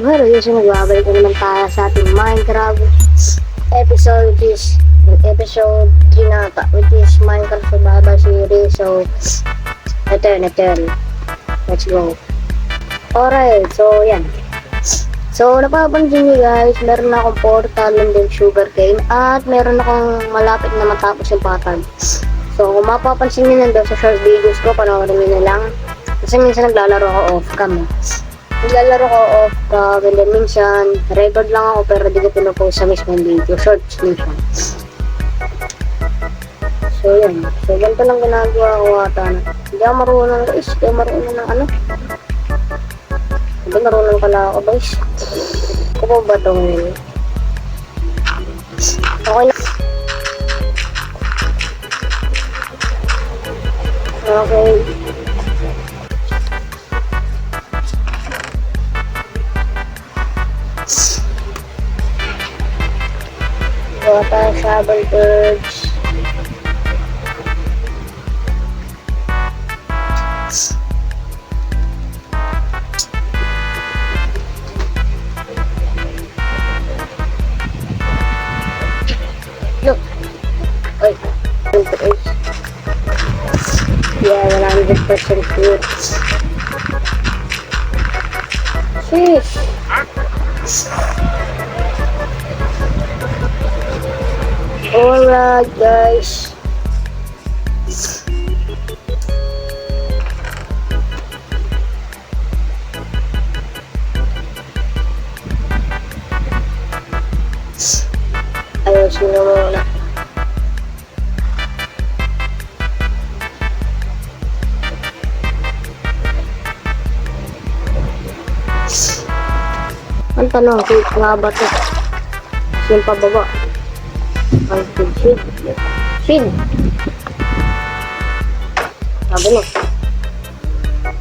Hello, so nagbabalik na naman tayo sa ating Minecraft episode, which is episode 3 na ata, which is Minecraft Survival Series. So, ito yun. Let's go. Alright, so yan. So, napapansin nyo guys, meron na akong portal and then sugarcane at meron akong malapit na matapos yung pattern. So, kung mapapansin nyo nandun sa short videos ko, panoorin nyo na lang. Kasi minsan naglalaro ako off-cam. Naglalaro ko off-cam and then minsan record lang ako pero di ko pinupost sa mismong video. Shorts minsan. So, yan. So, ganito lang ginagawa ko ata. Hindi ako marunong guys. Hindi ako marunong ng ano. Hindi marunong pala ako guys. Kupo ba ito ngayon? Okay na. Okay. Water shovel birds. Look. Wait. Yeah, 100% clear. Sheesh. Alright guys. Ayusin nyo muna. Ang tanong, kung nga ba ito? Yung pababa. Ang shield. Sabi mo.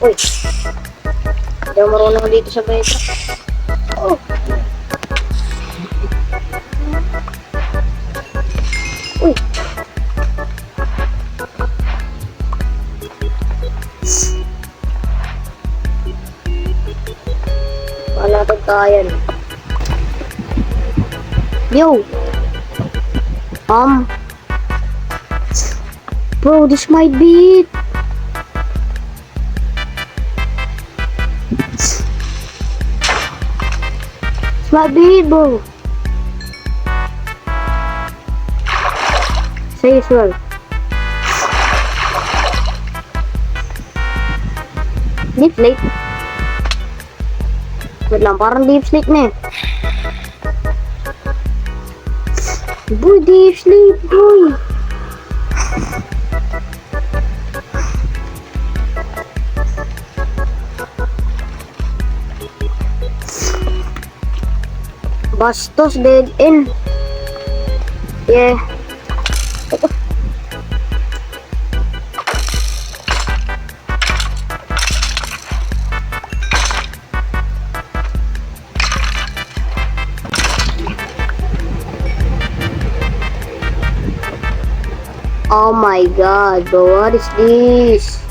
Uy. Hindi ako marunong dito sa beta. Oh. Uy. Malapit tayo. Yo. Bro, this might be it. This might be it, bro. Say as well. Deep slate. Wait lang, parang deep slate na eh. Boy, deep sleep, boy. Bastos, dead end. Yeah. Oh my god, bro, what is this?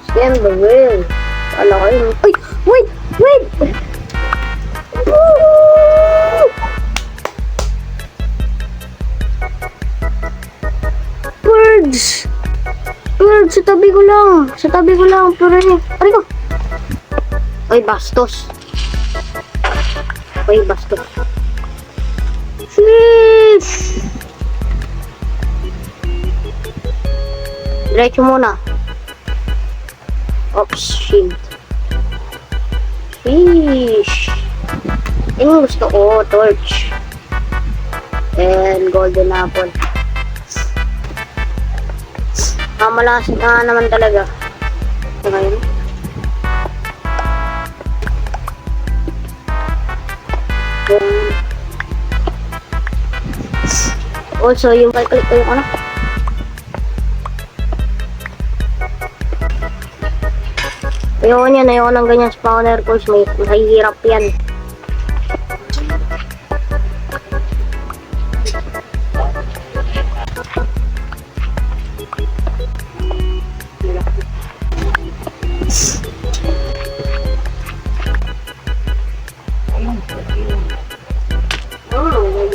Scam the wheel. Ano kayo? Ay! Wait! Birds! Sa tabi ko lang. Pero aray ko! Ay, bastos. Sheesh! Diretso muna. Oops, shield. Fish. Yung gusto ko, torch. And golden apple. Malasin na naman talaga. Okay. Also, yung click ko yung ano. Ayoko ng ganyan spawner course, may mahihirap yan.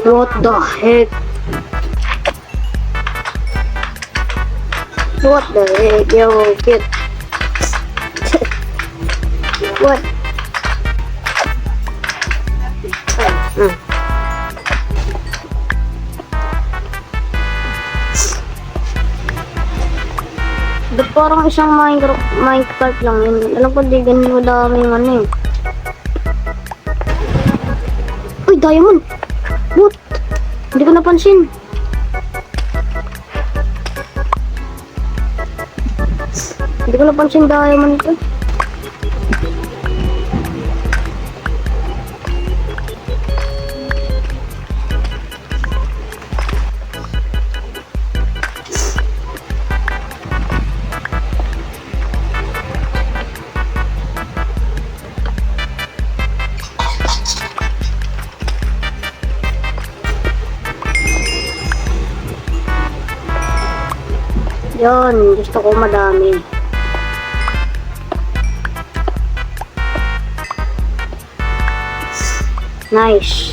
What the heck? What the heck, yo, kid? What? Ba't parang isang Minecraft lang yun? Alam ko di ganun madami yung ano eh. Uy, diamond! What? Hindi ko napansin. Hindi ko napansin diamond ito. Yun, gusto ko madami. Nice.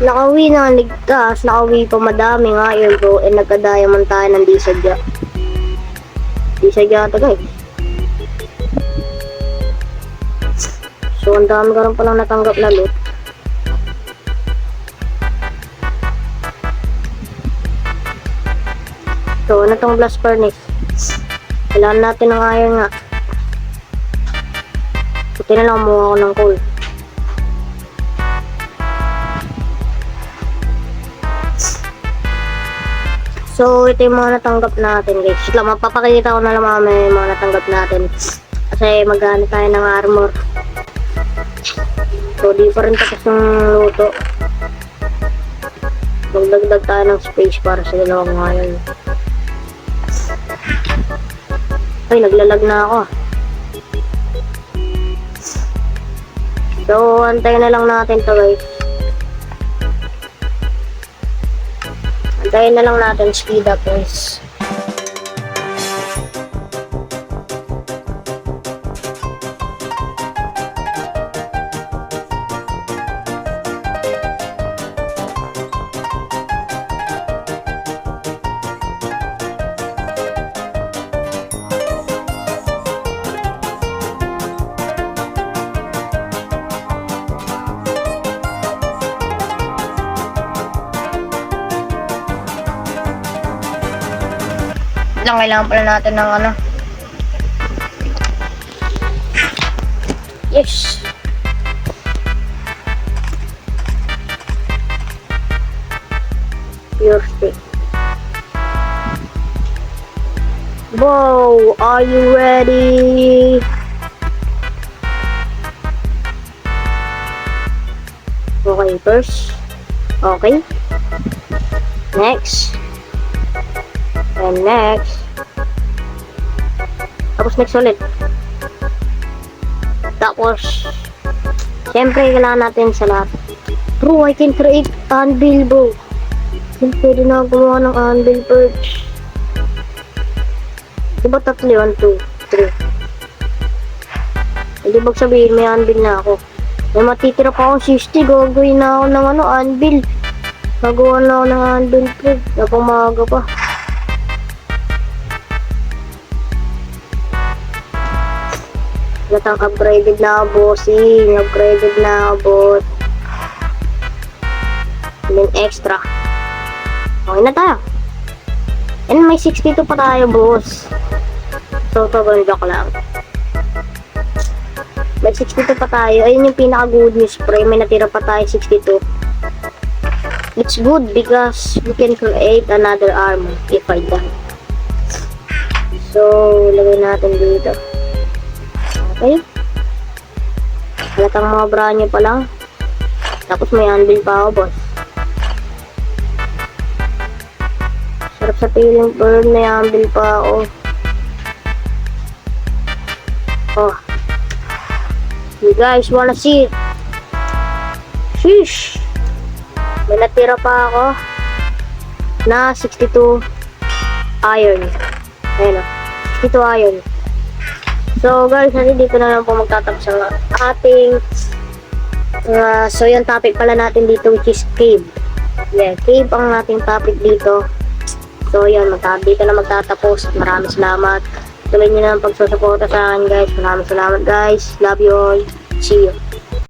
Nakauwi na ang ligtas, nakauwi pa madami nga yun bro, eh nagka-diamond tayo ng di sadya. Di sadya ito guys. So, ang dami ka rin palang natanggap na loot. So, ano tong blast furnace? Kailangan natin ng iron nga. Buti na lang kumuha ako ng coal. So, ito yung mga natanggap natin guys. Wait lang, mapapakita ko na lang mamaya yung mga natanggap natin. Kasi maghanap tayo ng armor. So, di pa rin tapos ng luto. Magdagdag tayo ng space para sa dalawang ngayon. Ay, naglalag na ako. So, antayin na lang natin to guys. Antayin na lang natin, speed up guys. Lang kailangan pala natin ng ano. Yes. Pure stick. Whoa, are you ready? Okay, first. Okay. Next. And next. Tapos next ulit. Tapos siyempre kailangan natin sa lahat. Bro, I can create anvil bro. Pwede na gumawa ng anvil perch. Diba tatlo yun? 2, 3. Hindi bag sabihin may anvil na ako. May matitira pa akong 60. Gagawin na ako ng ano, anvil. Gagawa na ako ng anvil perch. Napang maaga pa. Latang upgraded na bossing, upgraded na bot. And then extra. Okay na tayo. And may 62 pa tayo boss. So joke lang. May 62 pa tayo. Ayun yung pinaka good news pre. May natira pa tayo 62. It's good because we can create another armor if I die. So lagay natin dito. Okay. Halatang mga branyo pa lang. Tapos may anvil pa ako, boss. Sarap sa feeling bird, may anvil pa ako. Oh. You guys wanna see it? Sheesh. May natira pa ako na 62 iron. Ayan o. Dito ayun. So guys, dito na lang po magtatapos ang ating so yung topic pala natin dito which is cave. Yeah, cave ang ating topic dito. So yun, dito na magtatapos. Maraming salamat. Tuloy nyo na ang pagsusuporta sa akin guys. Maraming salamat guys. Love you all. See you.